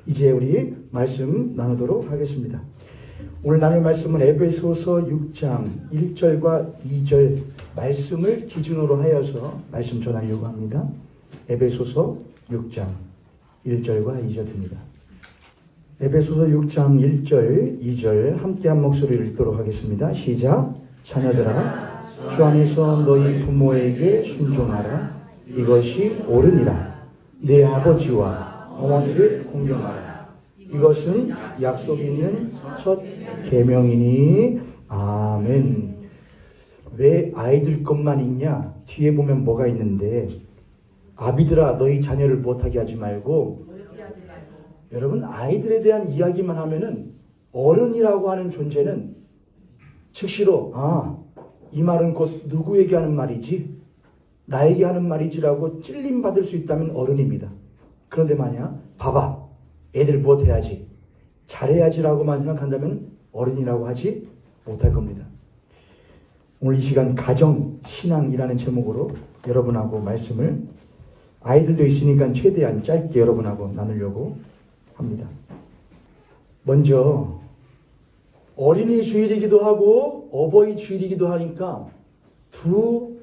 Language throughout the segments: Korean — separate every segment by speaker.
Speaker 1: 이제 우리 말씀 나누도록 하겠습니다. 오늘 나눌 말씀은 에베소서 6장 1절과 2절 말씀을 기준으로 하여서 말씀 전하려고 합니다. 에베소서 6장 1절과 2절입니다. 에베소서 6장 1절, 2절 함께 한 목소리를 읽도록 하겠습니다. 시작. 자녀들아, 주 안에서 너희 부모에게 순종하라. 이것이 옳으니라. 내 아버지와 어머니를 공경하라. 이것은 약속 있는 첫 계명이니. 아멘. 왜 아이들 것만 있냐? 뒤에 보면 뭐가 있는데, 아비들아 너희 자녀를 못하게 하지 말고. 여러분, 아이들에 대한 이야기만 하면은 어른이라고 하는 존재는 즉시로 이 말은 곧 누구에게 하는 말이지? 나에게 하는 말이지라고 찔림받을 수 있다면 어른입니다. 그런데 만약 봐봐, 애들 무엇해야지? 잘해야지라고만 생각한다면 어른이라고 하지 못할 겁니다. 오늘 이 시간 가정신앙이라는 제목으로 여러분하고 말씀을, 아이들도 있으니까 최대한 짧게 여러분하고 나누려고 합니다. 먼저 어린이 주일이기도 하고 어버이 주일이기도 하니까 두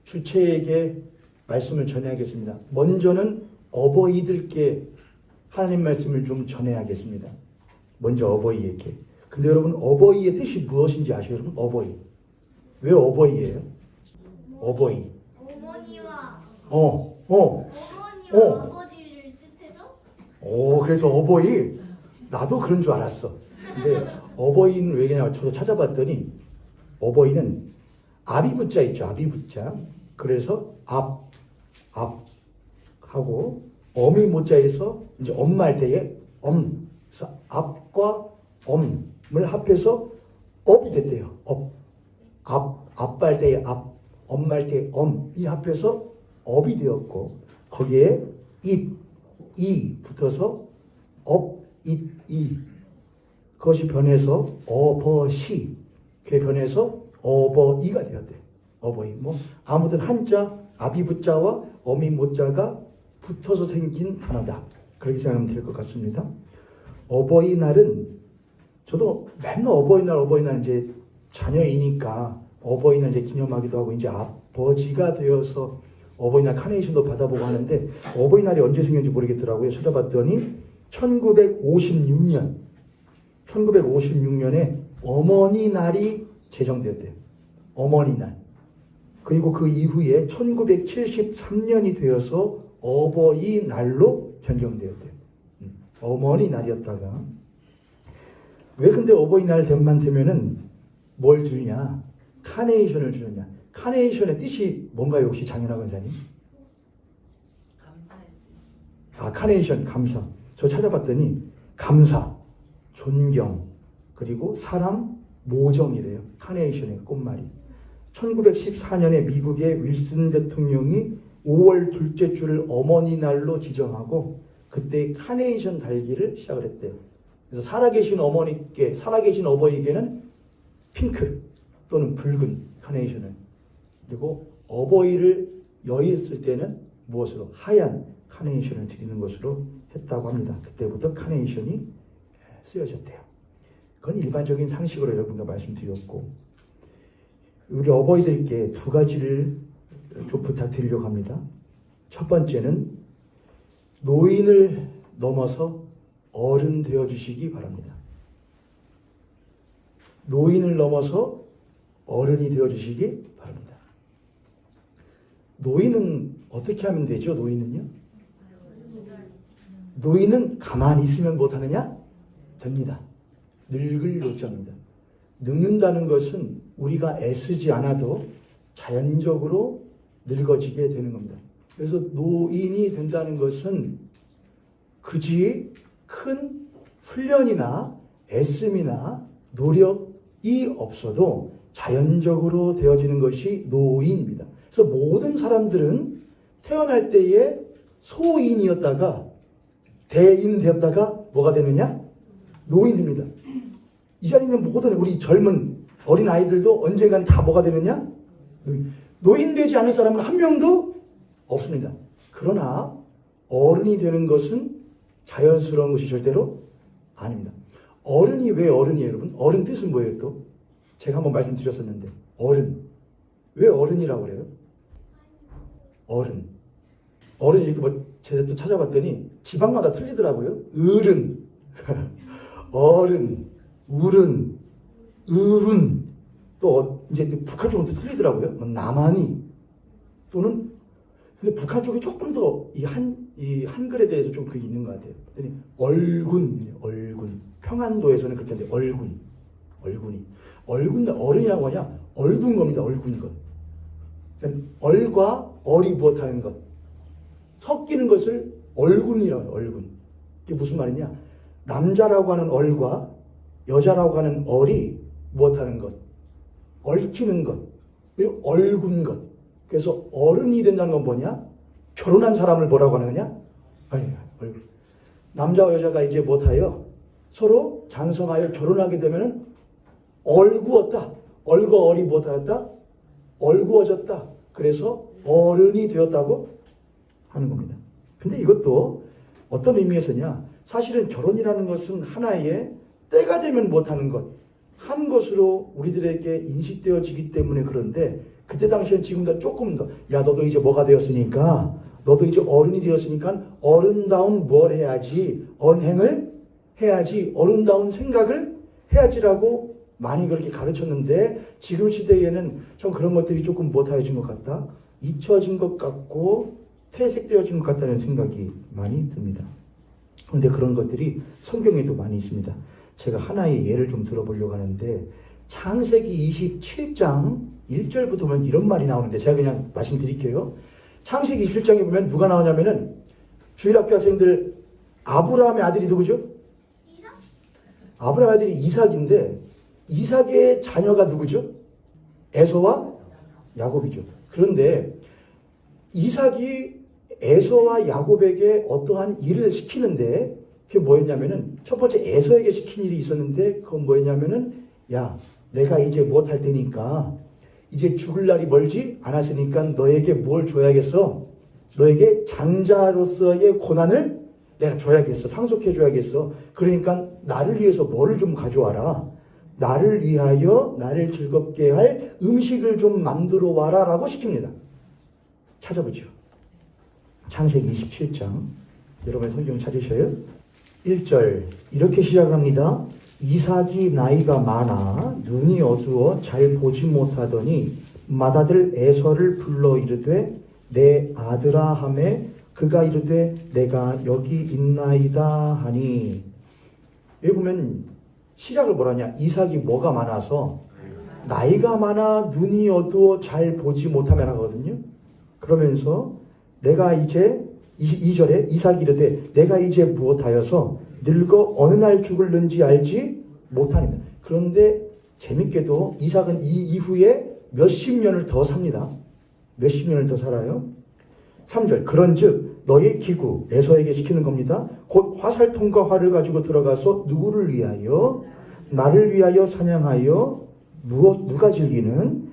Speaker 1: 주체에게 말씀을 전해야겠습니다. 먼저는 어버이들께 하나님 말씀을 좀 전해야겠습니다. 먼저 어버이에게. 근데 여러분, 어버이의 뜻이 무엇인지 아시죠? 여러분, 어버이. 왜 어버이예요? 어버이.
Speaker 2: 어머니와
Speaker 1: 어머니와
Speaker 2: 아버지를 뜻해서?
Speaker 1: 그래서 어버이. 나도 그런 줄 알았어. 근데 어버이는 왜 그러냐? 저도 찾아봤더니 어버이는 아비부자 있죠. 아비부자. 그래서 하고 어미 모자에서 이제 엄마 할 때에 그래서 앞과 엄을 합해서 업이 됐대요. 아빠 할 때에 엄마 할 때에 엄이 합해서 업이 되었고, 거기에 이 붙어서 이 그것이 변해서 어버시, 그게 변해서 어버이가 되었대. 어버이. 아무튼 한자 아비부자와 어미 모자가 붙어서 생긴 단어다. 그렇게 생각하면 될 것 같습니다. 어버이날은 저도 맨날 어버이날 이제 자녀이니까 어버이날 이제 기념하기도 하고, 이제 아버지가 되어서 어버이날 카네이션도 받아보고 하는데, 어버이날이 언제 생겼는지 모르겠더라고요. 찾아봤더니 1956년에 어머니날이 제정되었대요. 어머니날. 그리고 그 이후에 1973년이 되어서 어버이날로 변경되었대요. 어머니날이었다가. 왜 근데 어버이날만 되면은 뭘 주냐? 카네이션을 주느냐? 카네이션의 뜻이 뭔가요, 혹시 장윤아 권사님? 카네이션, 감사. 저 찾아봤더니 감사, 존경, 그리고 사랑, 모정이래요. 카네이션의 꽃말이. 1914년에 미국의 윌슨 대통령이 5월 둘째 주를 어머니날로 지정하고, 그때 카네이션 달기를 시작을 했대요. 그래서 살아계신 어버이에게는 핑크 또는 붉은 카네이션을, 그리고 어버이를 여의했을 때는 무엇으로? 하얀 카네이션을 드리는 것으로 했다고 합니다. 그때부터 카네이션이 쓰여졌대요. 그건 일반적인 상식으로 여러분과 말씀드렸고, 우리 어버이들께 두 가지를 좀 부탁드리려고 합니다. 첫 번째는 노인을 넘어서 어른 되어주시기 바랍니다. 노인을 넘어서 어른이 되어주시기 바랍니다. 노인은 어떻게 하면 되죠? 노인은 가만히 있으면 못하느냐? 됩니다. 늙을 노자입니다. 늙는다는 것은 우리가 애쓰지 않아도 자연적으로 늙어지게 되는 겁니다. 그래서 노인이 된다는 것은 그지 큰 훈련이나 애씀이나 노력이 없어도 자연적으로 되어지는 것이 노인입니다. 그래서 모든 사람들은 태어날 때에 소인이었다가 대인 되었다가 뭐가 되느냐? 노인입니다. 이 자리에 있는 모든 우리 젊은 어린 아이들도 언젠가는 다 뭐가 되느냐? 노인 되지 않은 사람은 한 명도 없습니다. 그러나 어른이 되는 것은 자연스러운 것이 절대로 아닙니다. 어른이 왜 어른이에요, 여러분? 어른 뜻은 뭐예요, 또? 제가 한번 말씀드렸었는데, 어른. 왜 어른이라고 그래요? 어른. 어른 이렇게 뭐 제가 또 찾아봤더니 지방마다 틀리더라고요. 어른, 어른, 우른, 어른. 또 이제 북한 쪽은 또 틀리더라고요. 뭐 남한이 또는 근데 북한 쪽이 조금 더 이 한글에 대해서 좀 그게 있는 것 같아요. 그랬더니 얼군. 평안도에서는 그렇게 하는데 얼군이. 어른이라고 하냐? 얼군 겁니다. 얼군 것. 그러니까 얼과 얼이 무엇하는 것. 섞이는 것을 얼군이라고 해요. 얼군. 이게 무슨 말이냐? 남자라고 하는 얼과 여자라고 하는 얼이 무엇하는 것. 얽히는 것. 그리고 얼군 것. 그래서 어른이 된다는 건 뭐냐? 결혼한 사람을 뭐라고 하는 거냐? 얼굴. 남자와 여자가 이제 못하여 서로 장성하여 결혼하게 되면은 얼구었다. 얼과 얼이 못하였다? 얼구어졌다. 그래서 어른이 되었다고 하는 겁니다. 근데 이것도 어떤 의미에서냐? 사실은 결혼이라는 것은 하나의 때가 되면 못하는 것, 한 것으로 우리들에게 인식되어지기 때문에 그런데 그때 당시엔 지금보다 조금 더, 야, 너도 이제 뭐가 되었으니까, 너도 이제 어른이 되었으니까 어른다운 뭘 해야지, 언행을 해야지, 어른다운 생각을 해야지라고 많이 그렇게 가르쳤는데 지금 시대에는 좀 그런 것들이 조금 못하여진 것 같다, 잊혀진 것 같고 퇴색되어진 것 같다는 생각이 많이 듭니다. 그런데 그런 것들이 성경에도 많이 있습니다. 제가 하나의 예를 좀 들어보려고 하는데 창세기 27장 1절부터 보면 이런 말이 나오는데 제가 그냥 말씀드릴게요. 창세기 27장에 보면 누가 나오냐면은 주일학교 학생들 아브라함의 아들이 누구죠?
Speaker 2: 이삭?
Speaker 1: 아브라함의 아들이 이삭인데 이삭의 자녀가 누구죠? 에서와 야곱이죠. 그런데 이삭이 에서와 야곱에게 어떠한 일을 시키는데 그게 뭐였냐면은 첫 번째 에서에게 시킨 일이 있었는데 그건 뭐였냐면은 야, 내가 이제 무엇할 테니까 이제 죽을 날이 멀지 않았으니까 너에게 뭘 줘야겠어? 너에게 장자로서의 고난을 내가 줘야겠어. 상속해 줘야겠어. 그러니까 나를 위해서 뭐를 좀 가져와라. 나를 위하여 나를 즐겁게 할 음식을 좀 만들어 와라 라고 시킵니다. 찾아보죠. 창세기 27장 여러분 성경 찾으셔요? 1절 이렇게 시작합니다. 이삭이 나이가 많아 눈이 어두워 잘 보지 못하더니 맏아들 에서를 불러 이르되 내 아들아 하매 그가 이르되 내가 여기 있나이다 하니. 여기 보면 시작을 뭐라냐? 이삭이 뭐가 많아서 나이가 많아 눈이 어두워 잘 보지 못하면 하거든요. 그러면서 내가 이제 2절에 이삭이 이르되 내가 이제 무엇하여서 늙어 어느 날 죽을는지 알지 못하니라. 그런데 재밌게도 이삭은 이 이후에 몇십 년을 더 삽니다. 몇십 년을 더 살아요. 3절 그런즉 너의 기구 에서에게 시키는 겁니다. 곧 화살통과 활을 가지고 들어가서 누구를 위하여 나를 위하여 사냥하여 누가 즐기는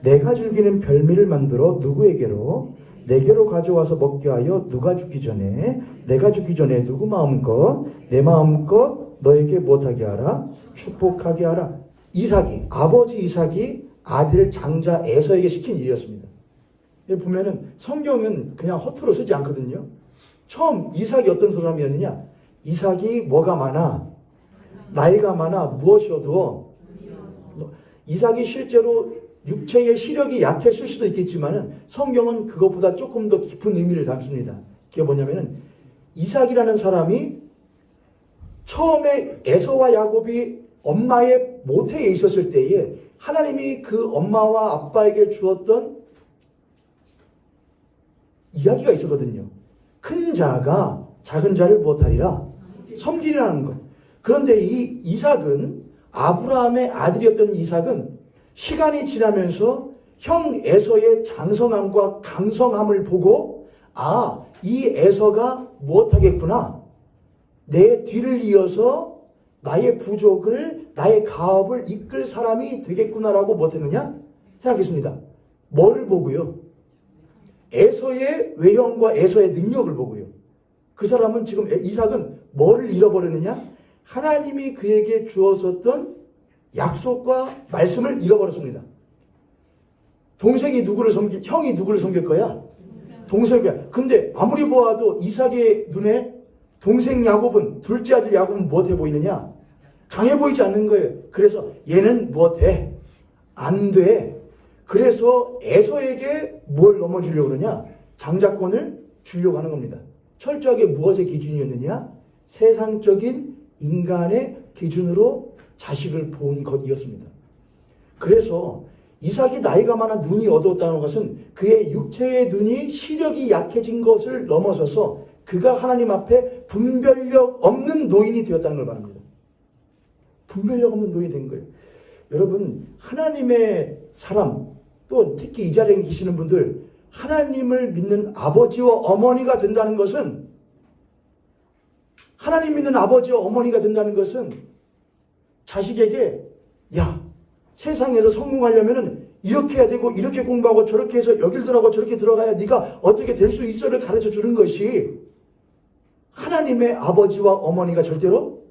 Speaker 1: 내가 즐기는 별미를 만들어 누구에게로 내게로 가져와서 먹게 하여 누가 죽기 전에 내가 죽기 전에 누구 마음껏 내 마음껏 너에게 못하게 하라 축복하게 하라. 이삭이 아버지 이삭이 아들 장자 에서에게 시킨 일이었습니다. 보면은 성경은 그냥 허투루 쓰지 않거든요. 처음 이삭이 어떤 사람이었느냐? 이삭이 뭐가 많아? 나이가 많아 무엇이 어두워? 이삭이 실제로 육체의 시력이 약했을 수도 있겠지만은 성경은 그것보다 조금 더 깊은 의미를 담습니다. 그게 뭐냐면은 이삭이라는 사람이 처음에 에서와 야곱이 엄마의 모태에 있었을 때에 하나님이 그 엄마와 아빠에게 주었던 이야기가 있었거든요. 큰 자가 작은 자를 무엇하리라? 섬기리라는 것. 그런데 이 이삭은 아브라함의 아들이었던 이삭은 시간이 지나면서 형 에서의 장성함과 강성함을 보고 이 에서가 무엇하겠구나. 내 뒤를 이어서 나의 부족을 나의 가업을 이끌 사람이 되겠구나라고 무엇했느냐? 생각했습니다. 뭐를 보고요? 에서의 외형과 에서의 능력을 보고요. 그 사람은 지금 이삭은 뭐를 잃어버렸느냐? 하나님이 그에게 주었었던 약속과 말씀을 잃어버렸습니다. 동생이 누구를 형이 누구를 섬길 거야? 동생이야. 근데 아무리 보아도 이삭의 눈에 동생 야곱은, 둘째 아들 야곱은 무엇해 보이느냐? 강해 보이지 않는 거예요. 그래서 얘는 무엇해? 안 돼. 그래서 에서에게 뭘 넘어주려고 그러냐? 장자권을 주려고 하는 겁니다. 철저하게 무엇의 기준이었느냐? 세상적인 인간의 기준으로 자식을 본 것이었습니다. 그래서 이삭이 나이가 많아 눈이 어두웠다는 것은 그의 육체의 눈이 시력이 약해진 것을 넘어서서 그가 하나님 앞에 분별력 없는 노인이 되었다는 걸 말합니다. 분별력 없는 노인이 된 거예요. 여러분, 하나님의 사람, 또 특히 이 자리에 계시는 분들, 하나님을 믿는 아버지와 어머니가 된다는 것은, 하나님 믿는 아버지와 어머니가 된다는 것은 자식에게, 야, 세상에서 성공하려면은 이렇게 해야 되고 이렇게 공부하고 저렇게 해서 여길 들어가고 저렇게 들어가야 네가 어떻게 될 수 있어를 가르쳐 주는 것이 하나님의 아버지와 어머니가 절대로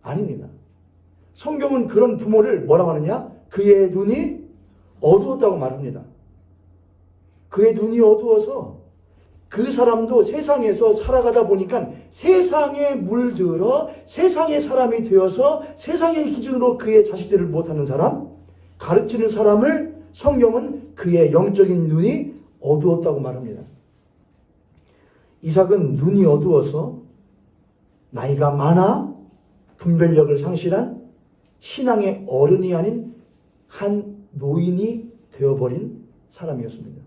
Speaker 1: 아닙니다. 성경은 그런 부모를 뭐라고 하느냐? 그의 눈이 어두웠다고 말합니다. 그의 눈이 어두워서 그 사람도 세상에서 살아가다 보니까 세상에 물들어 세상의 사람이 되어서 세상의 기준으로 그의 자식들을 못하는 사람, 가르치는 사람을 성경은 그의 영적인 눈이 어두웠다고 말합니다. 이삭은 눈이 어두워서 나이가 많아 분별력을 상실한 신앙의 어른이 아닌 한 노인이 되어버린 사람이었습니다.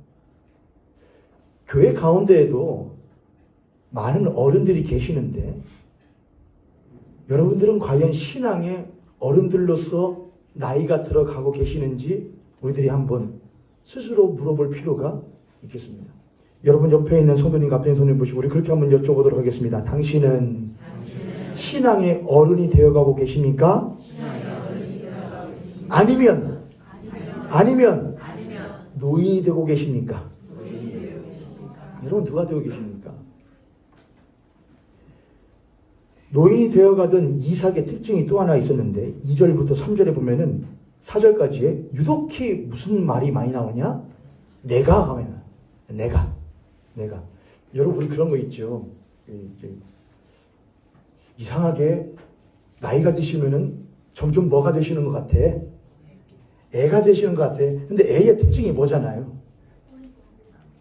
Speaker 1: 교회 가운데에도 많은 어른들이 계시는데 여러분들은 과연 신앙의 어른들로서 나이가 들어가고 계시는지 우리들이 한번 스스로 물어볼 필요가 있겠습니다. 여러분 옆에 있는 성도님과 앞에 있는 성도님 보시고 우리 그렇게 한번 여쭤보도록 하겠습니다. 당신은 신앙의 어른이 되어가고 계십니까? 아니면 노인이 되고 계십니까? 여러분 누가 되고 계십니까? 노인이 되어가던 이삭의 특징이 또 하나 있었는데 2절부터 3절에 보면은 4절까지에 유독히 무슨 말이 많이 나오냐? 내가 하면 내가 여러분 우리 그런 거 있죠. 이상하게 나이가 드시면은 점점 뭐가 되시는 것 같아? 애가 되시는 것 같아. 근데 애의 특징이 뭐잖아요?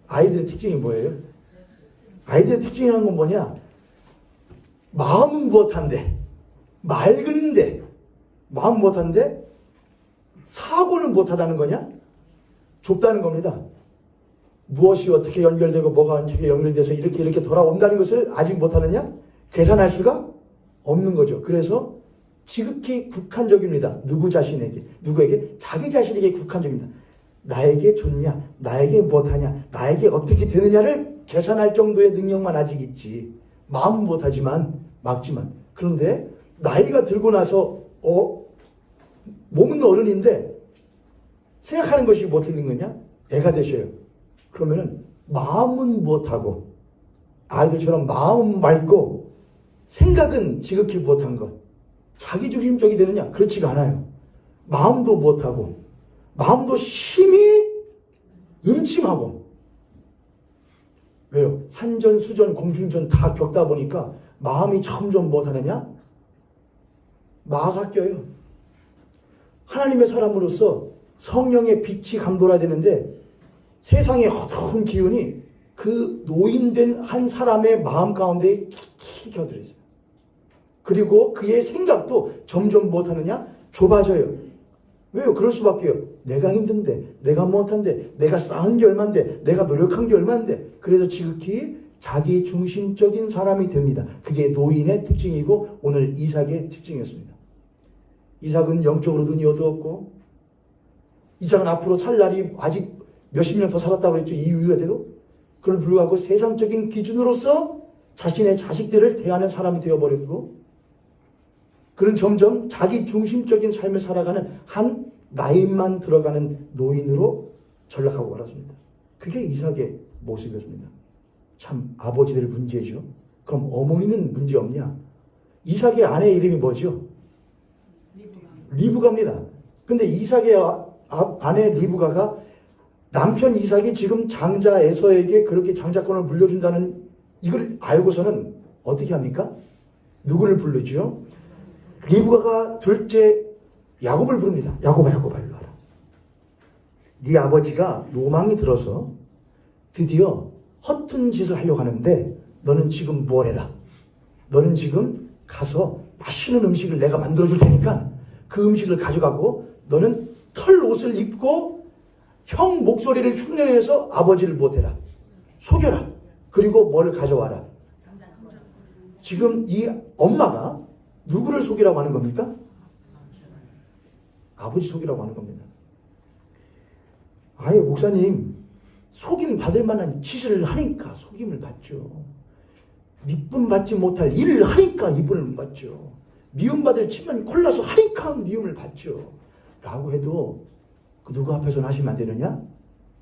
Speaker 1: 아이들의 특징이 뭐예요? 아이들의 특징이라는 건 뭐냐? 마음은 무엇한데? 맑은데 마음 무엇한데? 사고는 무엇하다는 거냐? 좁다는 겁니다. 무엇이 어떻게 연결되고 뭐가 어떻게 연결돼서 이렇게 돌아온다는 것을 아직 못하느냐? 계산할 수가 없는 거죠. 그래서 지극히 국한적입니다. 누구에게? 자기 자신에게 국한적입니다. 나에게 좋냐? 나에게 무엇하냐? 나에게 어떻게 되느냐를 계산할 정도의 능력만 아직 있지. 마음은 못하지만 막지만. 그런데 나이가 들고 나서 몸은 어른인데 생각하는 것이 뭐 틀린 거냐? 애가 되셔요. 그러면은 마음은 못하고 아이들처럼 마음은 맑고 생각은 지극히 못한 것. 자기중심적이 되느냐? 그렇지가 않아요. 마음도 못하고 마음도 심히 음침하고. 왜요? 산전, 수전, 공중전 다 겪다 보니까 마음이 점점 못하느냐? 막아껴요. 하나님의 사람으로서 성령의 빛이 감돌아야 되는데 세상의 어두운 기운이 그 노인된 한 사람의 마음 가운데 깊이 껴들어 있어요. 그리고 그의 생각도 점점 못하느냐? 좁아져요. 왜요? 그럴 수밖에요. 내가 힘든데, 내가 못한데, 내가 쌓은 게 얼만데, 내가 노력한 게 얼만데. 그래서 지극히 자기 중심적인 사람이 됩니다. 그게 노인의 특징이고 오늘 이삭의 특징이었습니다. 이삭은 영적으로 눈이 어두웠고 이삭은 앞으로 살 날이 아직 몇십 년 더 살았다고 했죠. 이후에 돼도. 그런 불구하고 세상적인 기준으로서 자신의 자식들을 대하는 사람이 되어버렸고 그는 점점 자기 중심적인 삶을 살아가는 한 나이만 들어가는 노인으로 전락하고 말았습니다. 그게 이삭의 모습이었습니다. 참 아버지들 문제죠. 그럼 어머니는 문제 없냐? 이삭의 아내 이름이 뭐죠? 리브가입니다. 근데 이삭의 아내 리브가가 남편 이삭이 지금 장자 에서에게 그렇게 장자권을 물려준다는 이걸 알고서는 어떻게 합니까? 누구를 부르죠? 리브가가 둘째 야곱을 부릅니다. 야곱아 일로 와라. 네 아버지가 로망이 들어서 드디어 허튼 짓을 하려고 하는데 너는 지금 뭘 해라. 너는 지금 가서 맛있는 음식을 내가 만들어줄 테니까 그 음식을 가져가고 너는 털 옷을 입고 형 목소리를 흉내내서 아버지를 못해라. 속여라. 그리고 뭘 가져와라. 지금 이 엄마가 누구를 속이라고 하는 겁니까? 아버지 속이라고 하는 겁니다. 아예 목사님, 속임 받을 만한 짓을 하니까 속임을 받죠. 미움 받지 못할 일을 하니까 이쁨을 받죠. 미움받을 치면 콜라서 하니까 미움을 받죠. 라고 해도 그 누구 앞에서는 하시면 안 되느냐?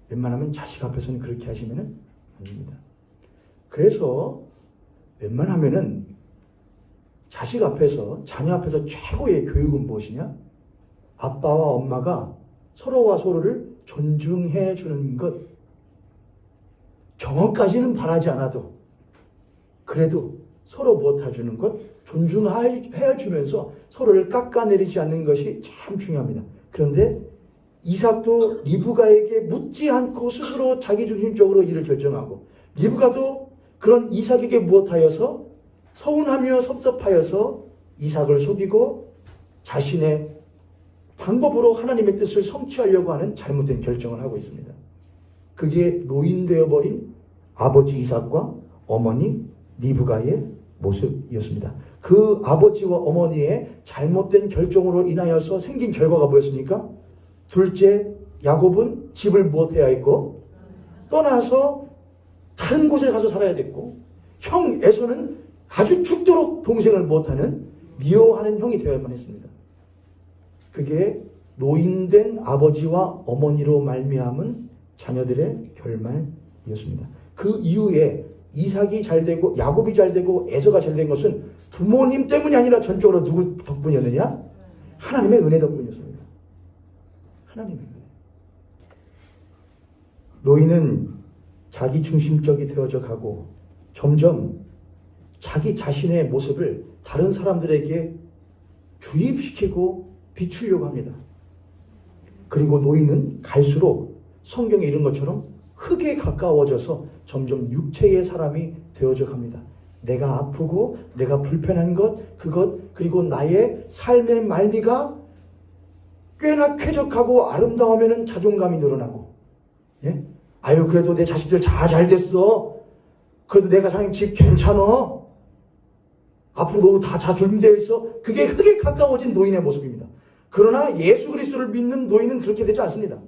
Speaker 1: 웬만하면 자식 앞에서는 그렇게 하시면 안 됩니다. 그래서 웬만하면은 자식 앞에서, 자녀 앞에서 최고의 교육은 무엇이냐? 아빠와 엄마가 서로와 서로를 존중해 주는 것. 경험까지는 바라지 않아도 그래도 서로 못해주는 것, 존중해 주면서 서로를 깎아내리지 않는 것이 참 중요합니다. 그런데 이삭도 리브가에게 묻지 않고 스스로 자기중심적으로 일을 결정하고, 리브가도 그런 이삭에게 무엇하여서 서운하며 섭섭하여서 이삭을 속이고 자신의 방법으로 하나님의 뜻을 성취하려고 하는 잘못된 결정을 하고 있습니다. 그게 노인되어버린 아버지 이삭과 어머니 리브가의 모습이었습니다. 그 아버지와 어머니의 잘못된 결정으로 인하여서 생긴 결과가 뭐였습니까? 둘째 야곱은 집을 무엇해야 했고 떠나서 다른 곳에 가서 살아야 됐고, 형 에서는 아주 죽도록 동생을 못하는 미워하는 형이 되어야만 했습니다. 그게 노인된 아버지와 어머니로 말미암은 자녀들의 결말이었습니다. 그 이후에 이삭이 잘되고 야곱이 잘되고 에서가 잘된 것은 부모님 때문이 아니라 전적으로 누구 덕분이었느냐? 하나님의 은혜 덕분이었습니다. 하나님의 은혜. 노인은 자기중심적이 되어져 가고 점점 자기 자신의 모습을 다른 사람들에게 주입시키고 비추려고 합니다. 그리고 노인은 갈수록 성경에 이른 것처럼 흙에 가까워져서 점점 육체의 사람이 되어져 갑니다. 내가 아프고 내가 불편한 것, 그것, 그리고 나의 삶의 말미가 꽤나 쾌적하고 아름다우면 자존감이 늘어나고, 예? 아유 그래도 내 자식들 잘 됐어. 그래도 내가 사는 집 괜찮아. 앞으로 너무 다 준비되어 있어. 그게 흙에 가까워진 노인의 모습입니다. 그러나 예수 그리스도를 믿는 노인은 그렇게 되지 않습니다.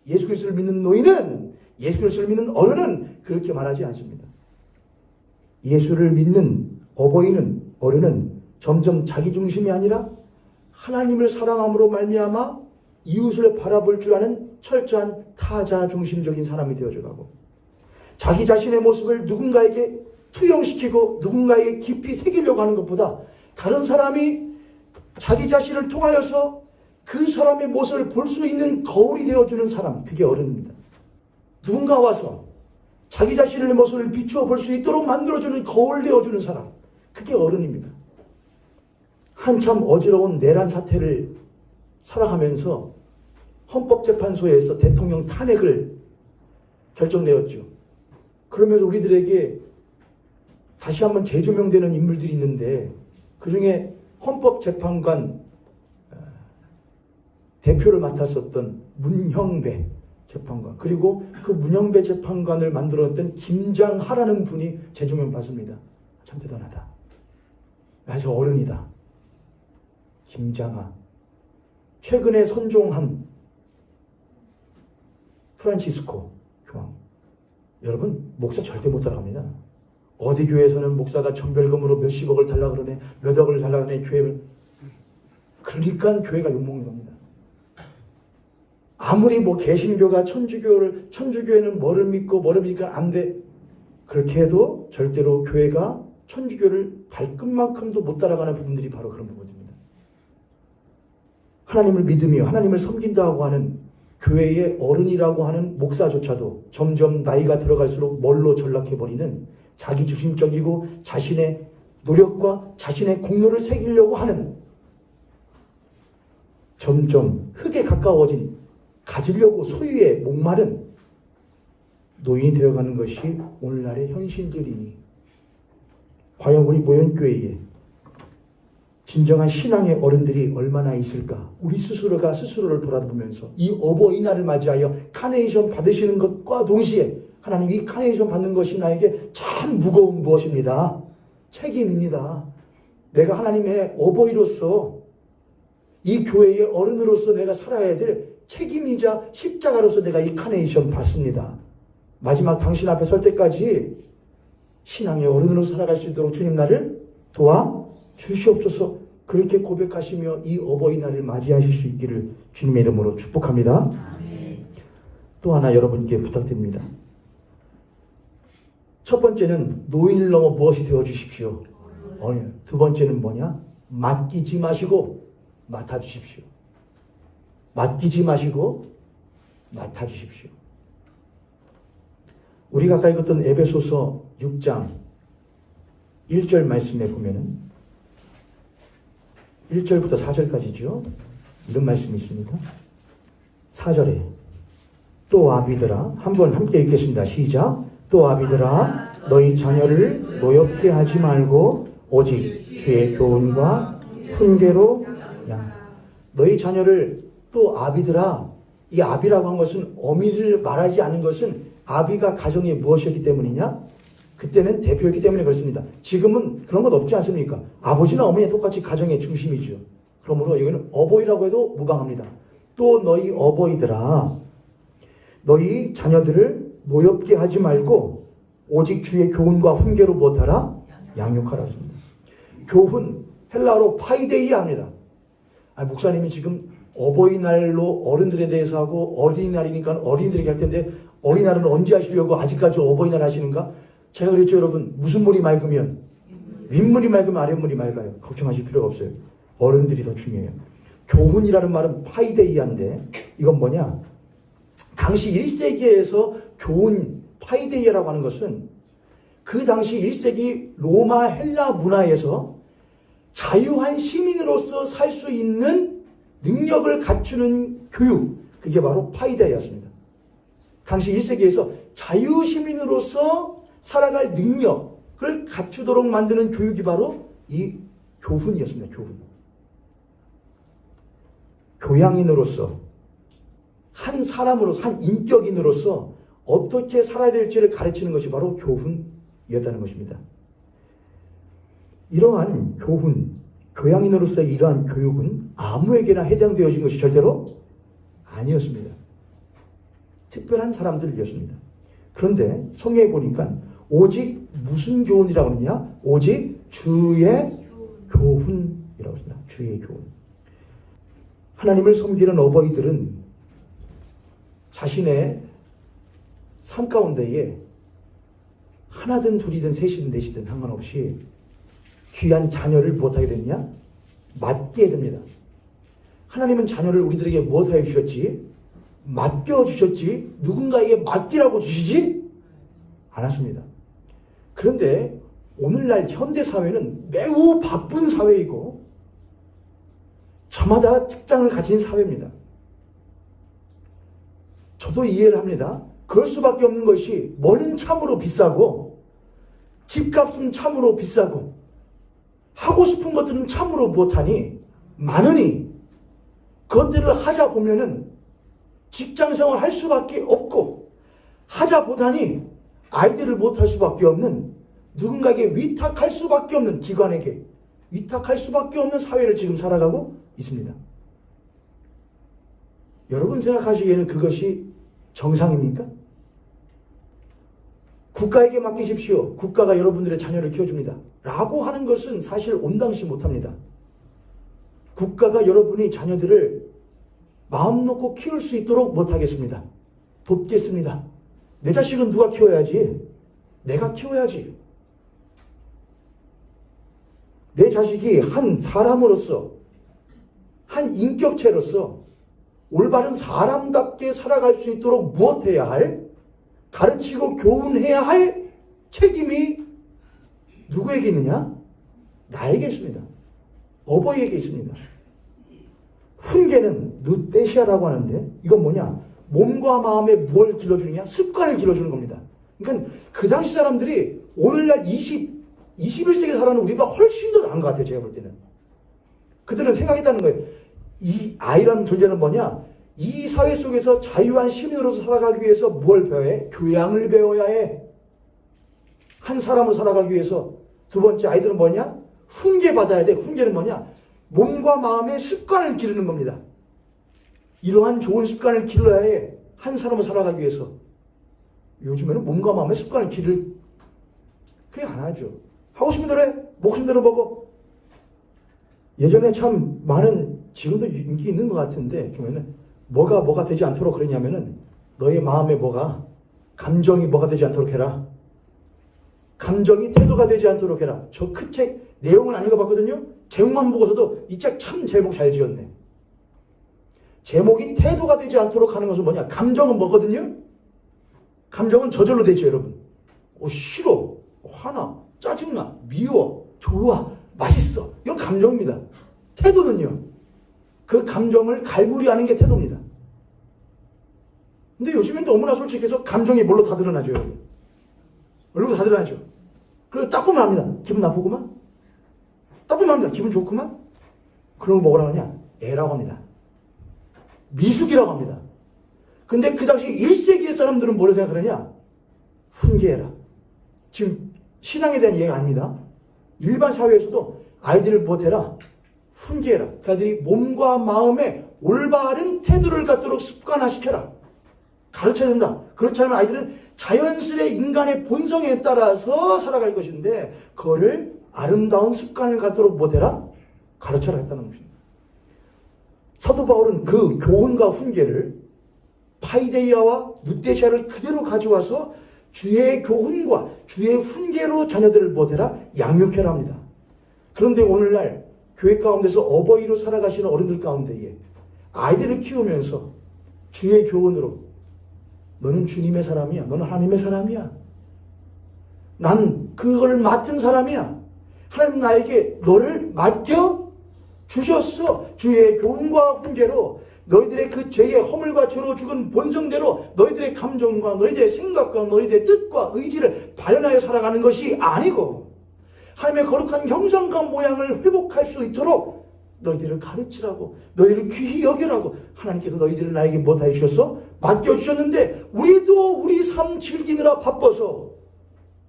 Speaker 1: 예수 그리스도를 믿는 노인은, 예수 그리스도를 믿는 어른은 그렇게 말하지 않습니다. 예수를 믿는 어른은 점점 자기 중심이 아니라 하나님을 사랑함으로 말미암아 이웃을 바라볼 줄 아는 철저한 타자 중심적인 사람이 되어져가고, 자기 자신의 모습을 누군가에게 투영시키고 누군가에게 깊이 새기려고 하는 것보다 다른 사람이 자기 자신을 통하여서 그 사람의 모습을 볼 수 있는 거울이 되어주는 사람, 그게 어른입니다. 누군가 와서 자기 자신의 모습을 비추어 볼 수 있도록 만들어주는 거울 되어주는 사람, 그게 어른입니다. 한참 어지러운 내란 사태를 살아가면서 헌법재판소에서 대통령 탄핵을 결정내었죠. 그러면서 우리들에게 다시 한번 재조명되는 인물들이 있는데, 그 중에 헌법재판관 대표를 맡았었던 문형배 재판관, 그리고 그 문형배 재판관을 만들었던 김장하라는 분이 재조명 받습니다. 참 대단하다. 아주 어른이다. 김장하. 최근에 선종한 프란치스코 교황. 여러분, 목사 절대 못 따라갑니다. 어디 교회에서는 목사가 천별금으로 몇십억을 달라 그러네, 몇 억을 달라 그러네, 교회를. 그러니까 교회가 욕먹는 겁니다. 아무리 뭐 개신교가 천주교는 뭐를 믿고 뭐를 믿으니까 안 돼. 그렇게 해도 절대로 교회가 천주교를 발끝만큼도 못 따라가는 부분들이 바로 그런 부분입니다. 하나님을 믿으며 하나님을 섬긴다고 하는 교회의 어른이라고 하는 목사조차도 점점 나이가 들어갈수록 멀로 전락해버리는 자기중심적이고 자신의 노력과 자신의 공로를 새기려고 하는 점점 흙에 가까워진 가지려고 소유에 목마른 노인이 되어가는 것이 오늘날의 현실들이니 과연 우리 모현교회에 진정한 신앙의 어른들이 얼마나 있을까? 우리 스스로가 스스로를 돌아보면서 이 어버이날을 맞이하여 카네이션 받으시는 것과 동시에 하나님이 이 카네이션 받는 것이 나에게 참 무거운 무엇입니다. 책임입니다. 내가 하나님의 어버이로서 이 교회의 어른으로서 내가 살아야 될 책임이자 십자가로서 내가 이 카네이션 받습니다. 마지막 당신 앞에 설 때까지 신앙의 어른으로 살아갈 수 있도록 주님 나를 도와주시옵소서. 그렇게 고백하시며 이 어버이날을 맞이하실 수 있기를 주님의 이름으로 축복합니다. 또 하나 여러분께 부탁드립니다. 첫 번째는 노인을 넘어 무엇이 되어주십시오. 두 번째는 뭐냐? 맡기지 마시고 맡아주십시오. 맡기지 마시고 맡아주십시오. 우리가 아까 읽었던 에베소서 6장 1절 말씀에 보면은 1절부터 4절까지죠. 이런 말씀이 있습니다. 4절에 또 아비들아, 한번 함께 읽겠습니다. 시작. 또 아비들아, 너희 자녀를 노엽게 하지 말고 오직 주의 교훈과 훈계로 너희 자녀를 또 아비들아, 이 아비라고 한 것은 어미를 말하지 않은 것은 아비가 가정에 무엇이었기 때문이냐? 그때는 대표였기 때문에 그렇습니다. 지금은 그런 것 없지 않습니까? 아버지나 어머니는 똑같이 가정의 중심이죠. 그러므로 이거는 어버이라고 해도 무방합니다. 또 너희 어버이들아, 너희 자녀들을 노엽게 하지 말고 오직 주의 교훈과 훈계로 무엇하라? 양육하라. 교훈, 헬라어로 파이데이아 합니다. 목사님이 지금 어버이날로 어른들에 대해서 하고 어린이날이니까 어린이들에게 할 텐데 어린이날은 언제 하시려고 아직까지 어버이날 하시는가? 제가 그랬죠, 여러분. 무슨 물이 맑으면 윗물이 맑으면 아랫물이 맑아요. 걱정하실 필요가 없어요. 어른들이 더 중요해요. 교훈이라는 말은 파이데이아인데 이건 뭐냐? 당시 1세기에서 교훈 파이데이아라고 하는 것은 그 당시 1세기 로마 헬라 문화에서 자유한 시민으로서 살 수 있는 능력을 갖추는 교육, 그게 바로 파이데이아였습니다. 당시 1세기에서 자유시민으로서 살아갈 능력을 갖추도록 만드는 교육이 바로 이 교훈이었습니다. 교훈. 교양인으로서, 한 사람으로서, 한 인격인으로서 어떻게 살아야 될지를 가르치는 것이 바로 교훈이었다는 것입니다. 이러한 교훈, 교양인으로서의 이러한 교육은 아무에게나 해당되어진 것이 절대로 아니었습니다. 특별한 사람들이었습니다. 그런데 성경에 보니까 오직 무슨 교훈이라고 하느냐? 오직 주의 교훈이라고 했습니다. 주의 교훈. 하나님을 섬기는 어버이들은 자신의 삶 가운데에 하나든 둘이든 셋이든 넷이든 상관없이 귀한 자녀를 무엇하게 됐냐? 맡게 됩니다. 하나님은 자녀를 우리들에게 무엇하여 주셨지? 맡겨주셨지 누군가에게 맡기라고 주시지 않았습니다. 그런데 오늘날 현대사회는 매우 바쁜 사회이고 저마다 직장을 가진 사회입니다. 저도 이해를 합니다. 그럴 수밖에 없는 것이 뭐는 참으로 비싸고 집값은 참으로 비싸고 하고 싶은 것들은 참으로 못하니 많으니 그것들을 하자 보면은 직장생활 할 수밖에 없고 하자 보다니 아이들을 못할 수밖에 없는 누군가에게 위탁할 수밖에 없는 기관에게 위탁할 수밖에 없는 사회를 지금 살아가고 있습니다. 여러분 생각하시기에는 그것이 정상입니까? 국가에게 맡기십시오. 국가가 여러분들의 자녀를 키워줍니다. 라고 하는 것은 사실 온당치 못합니다. 국가가 여러분이 자녀들을 마음 놓고 키울 수 있도록 못하겠습니다. 돕겠습니다. 내 자식은 누가 키워야지? 내가 키워야지. 내 자식이 한 사람으로서, 한 인격체로서 올바른 사람답게 살아갈 수 있도록 무엇해야 할? 가르치고 교훈해야 할 책임이 누구에게 있느냐? 나에게 있습니다. 어버이에게 있습니다. 훈계는 느테시아라고 하는데 이건 뭐냐? 몸과 마음에 무엇을 길러주느냐? 습관을 길러주는 겁니다. 그러니까 그 당시 사람들이 오늘날 21세기 살아가는 우리가 훨씬 더 나은 것 같아요. 제가 볼 때는. 그들은 생각했다는 거예요. 이 아이라는 존재는 뭐냐? 이 사회 속에서 자유한 시민으로서 살아가기 위해서 무엇을 배워야 해? 교양을 배워야 해. 한 사람으로 살아가기 위해서. 두 번째 아이들은 뭐냐? 훈계 받아야 돼. 훈계는 뭐냐? 몸과 마음의 습관을 기르는 겁니다. 이러한 좋은 습관을 길러야 해. 한 사람으로 살아가기 위해서. 요즘에는 몸과 마음의 습관을 그게 안 하죠. 하고 싶은 대로 해. 목숨 대로 먹어. 예전에 참 많은, 지금도 인기 있는 것 같은데, 보면은 뭐가 되지 않도록 그러냐면은 너의 마음에 감정이 뭐가 되지 않도록 해라. 감정이 태도가 되지 않도록 해라. 저 큰 책 내용은 안 읽어봤거든요. 제목만 보고서도 이 책 참 제목 잘 지었네. 제목이 태도가 되지 않도록 하는 것은 뭐냐? 감정은 뭐거든요? 감정은 저절로 되죠, 여러분. 싫어, 화나, 짜증나, 미워, 좋아, 맛있어. 이건 감정입니다. 태도는요? 그 감정을 갈무리하는 게 태도입니다. 근데 요즘엔 너무나 솔직해서 감정이 뭘로 다 드러나죠, 여러분. 얼굴로 다 드러나죠. 그리고 딱 보면 압니다. 기분 나쁘구만? 딱 보면 압니다. 기분 좋구만? 그런 걸 뭐라고 하냐? 애라고 합니다. 미숙이라고 합니다. 근데 그 당시 1세기의 사람들은 뭐를 생각하느냐? 훈계해라. 지금 신앙에 대한 이해가 아닙니다. 일반 사회에서도 아이들을 무엇해라? 훈계해라. 그 아이들이 몸과 마음에 올바른 태도를 갖도록 습관화시켜라. 가르쳐야 된다. 그렇지 않으면 아이들은 자연스레 인간의 본성에 따라서 살아갈 것인데 그거를 아름다운 습관을 갖도록 무엇해라? 가르쳐라 했다는 것입니다. 사도 바울은 그 교훈과 훈계를 파이데이아와 누테시아를 그대로 가져와서 주의 교훈과 주의 훈계로 자녀들을 무엇해라? 양육해라 합니다. 그런데 오늘날 교회 가운데서 어버이로 살아가시는 어른들 가운데에 아이들을 키우면서 주의 교훈으로 너는 주님의 사람이야. 너는 하나님의 사람이야. 난 그걸 맡은 사람이야. 하나님 나에게 너를 맡겨 주셨어. 주의 교훈과 훈계로 너희들의 그 죄의 허물과 죄로 죽은 본성대로 너희들의 감정과 너희들의 생각과 너희들의 뜻과 의지를 발현하여 살아가는 것이 아니고 하나님의 거룩한 형상과 모양을 회복할 수 있도록 너희들을 가르치라고, 너희를 귀히 여기라고 하나님께서 너희들을 나에게 못하여 주셔서 맡겨주셨는데 우리도 우리 삶 즐기느라 바빠서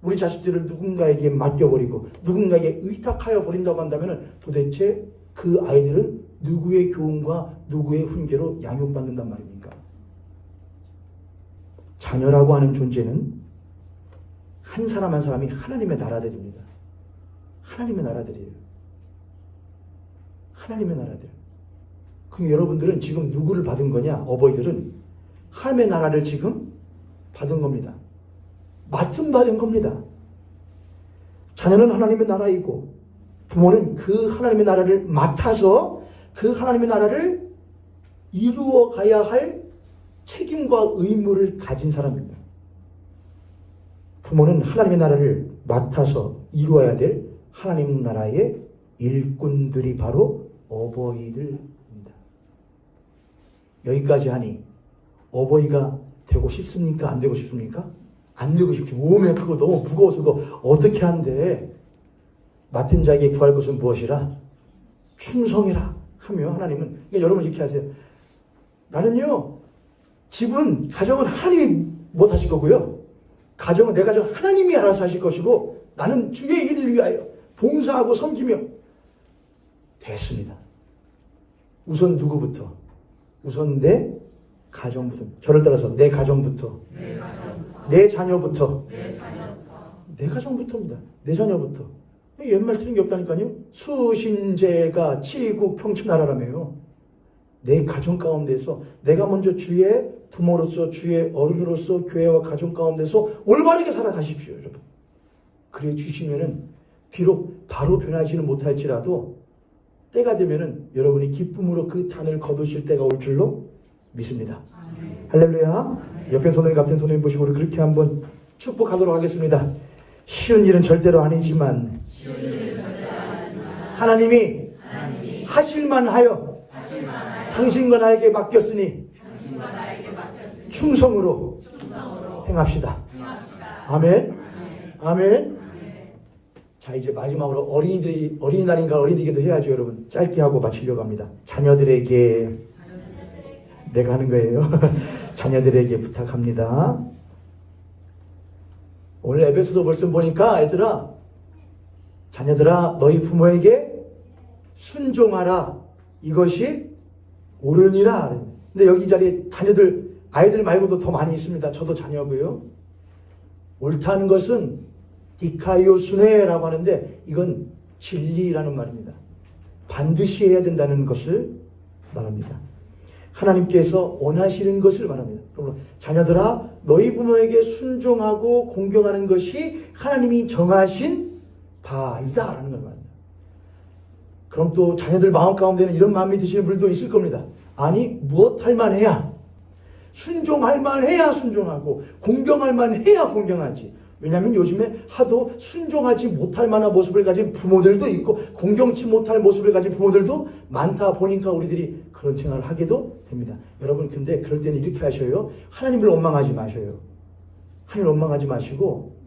Speaker 1: 우리 자식들을 누군가에게 맡겨버리고 누군가에게 의탁하여 버린다고 한다면 도대체 그 아이들은 누구의 교훈과 누구의 훈계로 양육받는단 말입니까? 자녀라고 하는 존재는 한 사람 한 사람이 하나님의 나라들입니다. 하나님의 나라들이에요. 하나님의 나라들. 그 여러분들은 지금 누구를 받은 거냐? 어버이들은 하나님의 나라를 지금 받은 겁니다. 맡음 받은 겁니다. 자녀는 하나님의 나라이고 부모는 그 하나님의 나라를 맡아서 그 하나님의 나라를 이루어 가야 할 책임과 의무를 가진 사람입니다. 부모는 하나님의 나라를 맡아서 이루어야 될 하나님 나라의 일꾼들이 바로 어버이들입니다. 여기까지 하니 어버이가 되고 싶습니까? 안 되고 싶습니까? 안 되고 싶죠. 오면 그거 너무 무거워서 그거 어떻게 한대. 맡은 자에게 구할 것은 무엇이라? 충성이라 하며 하나님은, 그러니까 여러분 이렇게 하세요. 나는요, 집은, 가정은 하나님이 못 하실 거고요. 가정은, 내 가정 하나님이 알아서 하실 것이고 나는 주의 일을 위하여 봉사하고 섬기며 됐습니다. 우선 누구부터? 우선 내 가정부터. 저를 따라서 내 가정부터. 내 자녀부터. 내 가정부터입니다. 내 자녀부터. 옛말 틀린 게 없다니까요. 수신제가 치국 평천하라라며요. 내 가정 가운데서 내가 먼저 주의 부모로서 주의 어른으로서 교회와 가정 가운데서 올바르게 살아가십시오, 여러분. 그래 주시면은 비록 바로 변하지는 못할지라도 때가 되면은 여러분이 기쁨으로 그 탄을 거두실 때가 올 줄로 믿습니다. 할렐루야. 옆에 손님 같은 손님 보시고 우리 그렇게 한번 축복하도록 하겠습니다. 쉬운 일은 절대로 아니지만 하나님이 하실만 하여 당신과 나에게 맡겼으니 충성으로 행합시다. 아멘. 아멘. 자, 이제 마지막으로 어린이날인가 어린이기도 해야죠, 여러분. 짧게 하고 마치려고 합니다. 자녀들에게 내가 하는 거예요. 자녀들에게 부탁합니다. 오늘 에베소서 말씀 보니까 애들아, 자녀들아 너희 부모에게 순종하라. 이것이 옳으니라. 근데 여기 자리에 자녀들, 아이들 말고도 더 많이 있습니다. 저도 자녀고요. 옳다는 것은 디카이오스네라고 하는데 이건 진리라는 말입니다. 반드시 해야 된다는 것을 말합니다. 하나님께서 원하시는 것을 말합니다. 그러므로 자녀들아 너희 부모에게 순종하고 공경하는 것이 하나님이 정하신 바이다라는 걸 말합니다. 그럼 또 자녀들 마음 가운데는 이런 마음이 드시는 분들도 있을 겁니다. 아니 무엇할 만해야, 순종할 만해야 순종하고 공경할 만해야 공경하지. 왜냐하면 요즘에 하도 순종하지 못할 만한 모습을 가진 부모들도 있고 공경치 못할 모습을 가진 부모들도 많다 보니까 우리들이 그런 생각을 하게도 됩니다. 여러분 근데 그럴 때는 이렇게 하셔요. 하나님을 원망하지 마셔요. 하나님을 원망하지 마시고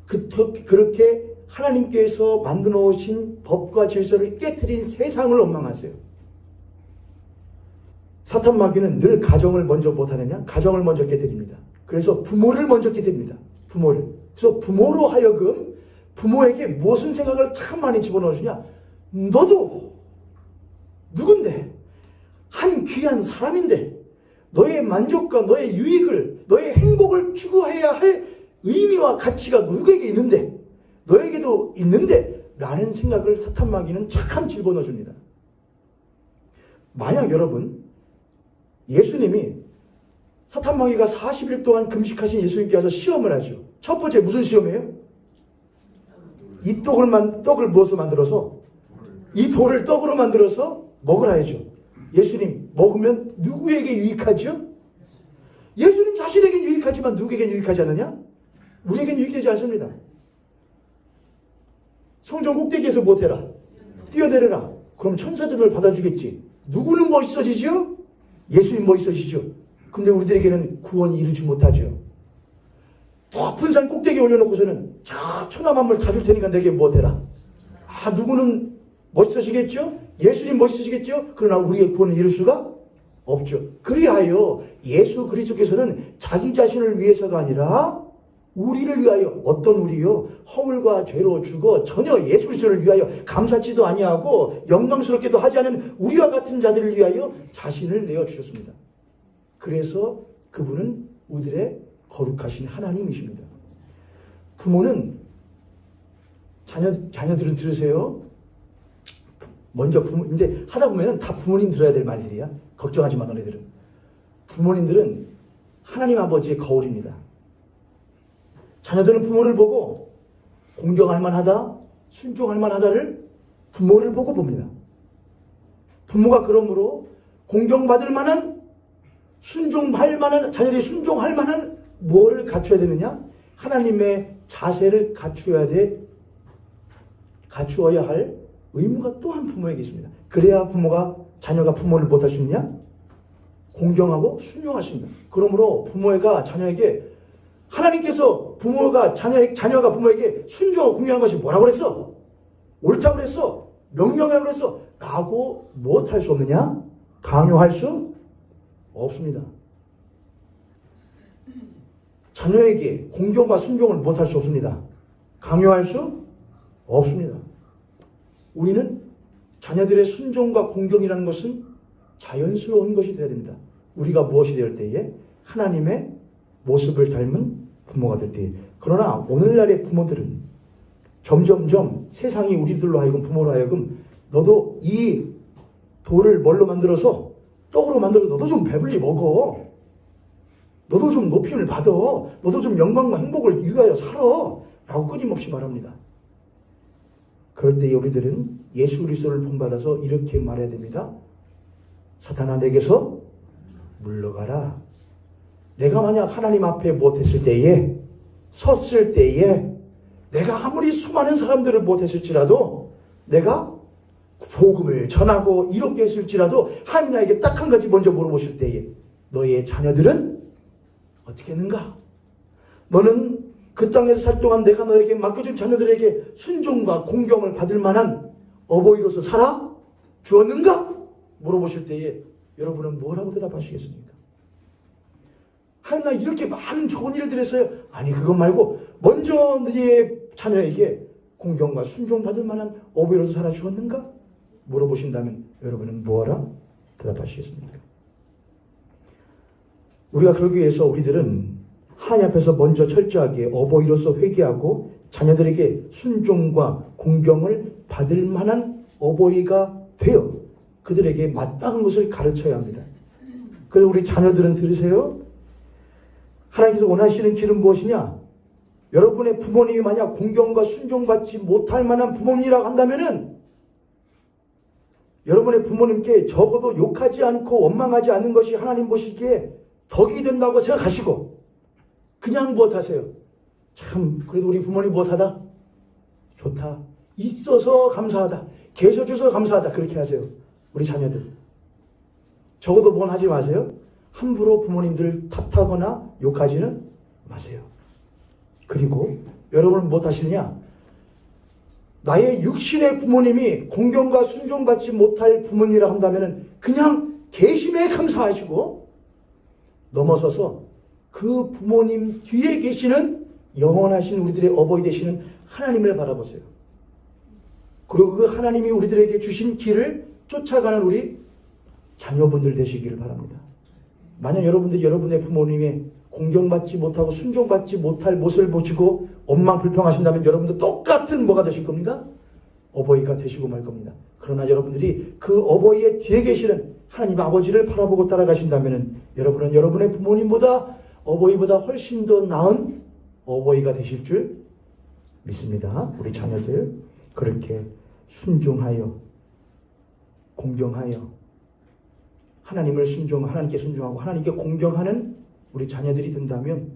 Speaker 1: 그렇게 하나님께서 만들어 놓으신 법과 질서를 깨트린 세상을 원망하세요. 사탄 마귀는 늘 가정을 먼저 못하느냐? 가정을 먼저 깨뜨립니다. 그래서 부모를 먼저 깨뜨립니다. 부모를. 그래서 부모로 하여금 부모에게 무슨 생각을 참 많이 집어넣으시냐? 너도 누군데? 한 귀한 사람인데 너의 만족과 너의 유익을, 너의 행복을 추구해야 할 의미와 가치가 누구에게 있는데, 너에게도 있는데 라는 생각을 사탄 마귀는 착함 집어넣어줍니다. 만약 여러분 예수님이 사탄 마귀가 40일 동안 금식하신 예수님께 와서 시험을 하죠. 첫 번째 무슨 시험이에요? 이 떡을 무엇으로 만들어서? 이 돌을 떡으로 만들어서 먹으라 하죠. 예수님 먹으면 누구에게 유익하죠? 예수님 자신에게 유익하지만 누구에게 유익하지 않느냐? 우리에겐 유익되지 않습니다. 성전 꼭대기에서 못해라. 뛰어내려라. 그럼 천사들을 받아주겠지. 누구는 멋있어지죠? 예수님 멋있어지죠. 근데 우리들에게는 구원이 이르지 못하죠. 높은 산 꼭대기에 올려놓고서는 저 천하만물 다 줄 테니까 내게 못해라. 아, 누구는 멋있어지겠죠? 예수님 멋있어지겠죠? 그러나 우리의 구원을 이룰 수가 없죠. 그리하여 예수 그리스도께서는 자기 자신을 위해서가 아니라 우리를 위하여, 어떤 우리요? 허물과 죄로 죽어 전혀 예수 그리스도를 위하여 감사치도 아니하고 영광스럽게도 하지 않은 우리와 같은 자들을 위하여 자신을 내어주셨습니다. 그래서 그분은 우리들의 거룩하신 하나님이십니다. 부모는 자녀들은 들으세요. 먼저 근데 하다 보면은 다 부모님 들어야 될 말들이야. 걱정하지 마, 너네들은. 부모님들은 하나님 아버지의 거울입니다. 자녀들은 부모를 보고 공경할 만하다, 순종할 만하다를 부모를 보고 봅니다. 부모가 그러므로 공경받을 만한, 순종할 만한, 자녀들이 순종할 만한 뭐를 갖춰야 되느냐? 하나님의 자세를 갖추어야 할 의무가 또한 부모에게 있습니다. 그래야 자녀가 부모를 못할 수 있냐? 공경하고 순종할 수 있습니다. 그러므로 부모가 자녀에게, 하나님께서 자녀가 부모에게 순종하고 공경하는 것이 뭐라고 그랬어? 옳다고 그랬어? 명령하라고 그랬어? 라고 못할 수 없느냐? 강요할 수 없습니다. 자녀에게 공경과 순종을 못할 수 없습니다. 강요할 수 없습니다. 우리는 자녀들의 순종과 공경이라는 것은 자연스러운 것이 되어야 됩니다. 우리가 무엇이 될 때에? 하나님의 모습을 닮은 부모가 될 때에. 그러나 오늘날의 부모들은 점점점 세상이 우리들로 하여금, 부모로 하여금, 너도 이 돌을 뭘로 만들어서, 떡으로 만들어서 너도 좀 배불리 먹어. 너도 좀 높임을 받아. 너도 좀 영광과 행복을 위하여 살아. 라고 끊임없이 말합니다. 그럴 때 우리들은 예수 그리스도를 본받아서 이렇게 말해야 됩니다. 사탄아 내게서 물러가라. 내가 만약 하나님 앞에 못했을 때에, 섰을 때에, 내가 아무리 수많은 사람들을 못했을지라도, 내가 복음을 전하고 이렇게 했을지라도 하나님 나에게 딱 한 가지 먼저 물어보실 때에, 너의 자녀들은 어떻게 했는가? 너는 그 땅에서 살 동안 내가 너에게 맡겨준 자녀들에게 순종과 공경을 받을 만한 어버이로서 살아 주었는가? 물어보실 때에 여러분은 뭐라고 대답하시겠습니까? 하나님 나 이렇게 많은 좋은 일들 했어요. 아니 그것 말고 먼저 너의 자녀에게 공경과 순종 받을 만한 어버이로서 살아 주었는가? 물어보신다면 여러분은 뭐라 대답하시겠습니까? 우리가 그러기 위해서 우리들은 하나님 앞에서 먼저 철저하게 어버이로서 회개하고 자녀들에게 순종과 공경을 받을 만한 어버이가 되어 그들에게 마땅한 것을 가르쳐야 합니다. 그래서 우리 자녀들은 들으세요. 하나님께서 원하시는 길은 무엇이냐? 여러분의 부모님이 만약 공경과 순종받지 못할 만한 부모님이라고 한다면은 여러분의 부모님께 적어도 욕하지 않고 원망하지 않는 것이 하나님 보시기에 덕이 된다고 생각하시고 그냥 무엇하세요? 참 그래도 우리 부모님 무엇하다? 좋다. 있어서 감사하다. 계셔줘서 감사하다. 그렇게 하세요. 우리 자녀들. 적어도 뭔 하지 마세요. 함부로 부모님들 탓하거나 욕하지는 마세요. 그리고 여러분은 무엇하시느냐? 나의 육신의 부모님이 공경과 순종받지 못할 부모님이라 한다면 그냥 계심에 감사하시고 넘어서서 그 부모님 뒤에 계시는 영원하신 우리들의 어버이 되시는 하나님을 바라보세요. 그리고 그 하나님이 우리들에게 주신 길을 쫓아가는 우리 자녀분들 되시기를 바랍니다. 만약 여러분들이 여러분의 부모님의 공경받지 못하고 순종받지 못할 모습을 보시고 원망불평하신다면 여러분도 똑같은 뭐가 되실 겁니다? 어버이가 되시고 말 겁니다. 그러나 여러분들이 그 어버이의 뒤에 계시는 하나님 아버지를 바라보고 따라가신다면 여러분은 여러분의 부모님보다 어버이보다 훨씬 더 나은 어버이가 되실 줄 믿습니다. 우리 자녀들 그렇게 순종하여 공경하여 하나님을 하나님께 순종하고 하나님께 공경하는 우리 자녀들이 된다면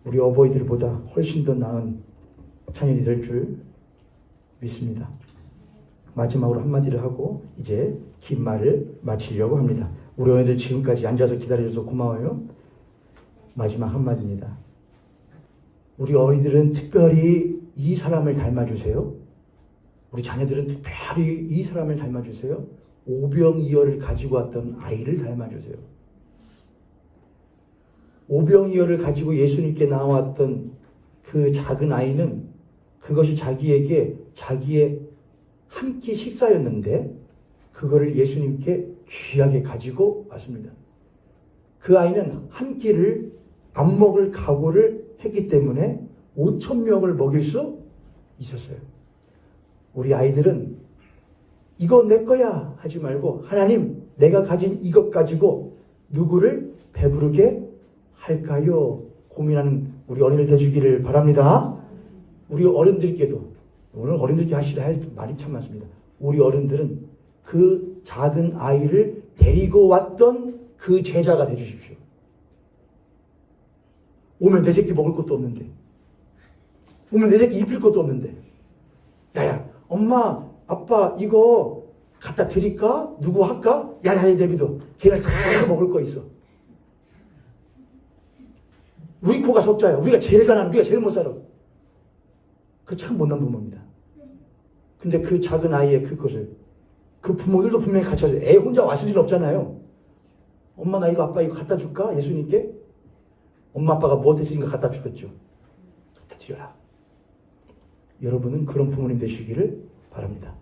Speaker 1: 우리 어버이들보다 훨씬 더 나은 자녀들이 될 줄 믿습니다. 마지막으로 한마디를 하고 이제 긴 말을 마치려고 합니다. 우리 어린이들 지금까지 앉아서 기다려줘서 고마워요. 마지막 한마디입니다. 우리 어린이들은 특별히 이 사람을 닮아주세요. 우리 자녀들은 특별히 이 사람을 닮아주세요. 오병이어를 가지고 왔던 아이를 닮아주세요. 오병이어를 가지고 예수님께 나왔던 그 작은 아이는 그것이 자기에게 자기의 한 끼 식사였는데 그거를 예수님께 귀하게 가지고 왔습니다. 그 아이는 한 끼를 안 먹을 각오를 했기 때문에 5,000명을 먹일 수 있었어요. 우리 아이들은 이거 내 거야 하지 말고 하나님 내가 가진 이것 가지고 누구를 배부르게 할까요? 고민하는 우리 어린이들 되시기를 바랍니다. 우리 어른들께도 오늘 어른들께 하시라 할 말이 참 많습니다. 우리 어른들은 그 작은 아이를 데리고 왔던 그 제자가 되주십시오. 오면 내 새끼 먹을 것도 없는데 오면 내 새끼 입힐 것도 없는데 야야 엄마 아빠 이거 갖다 드릴까? 누구 할까? 야야 내비둬 걔를 다 먹을 거 있어. 우리 코가 속자야. 우리가 제일 가난한 우리가 제일 못 살아. 그 참 못난 부모입니다. 근데 그 작은 아이의 그것을 그 부모들도 분명히 갇혀서 애 혼자 왔을 일은 없잖아요. 엄마 나 이거 아빠 이거 갖다 줄까? 예수님께? 엄마 아빠가 뭐 됐으니까 갖다 주겠죠. 갖다 드려라. 여러분은 그런 부모님 되시기를 바랍니다.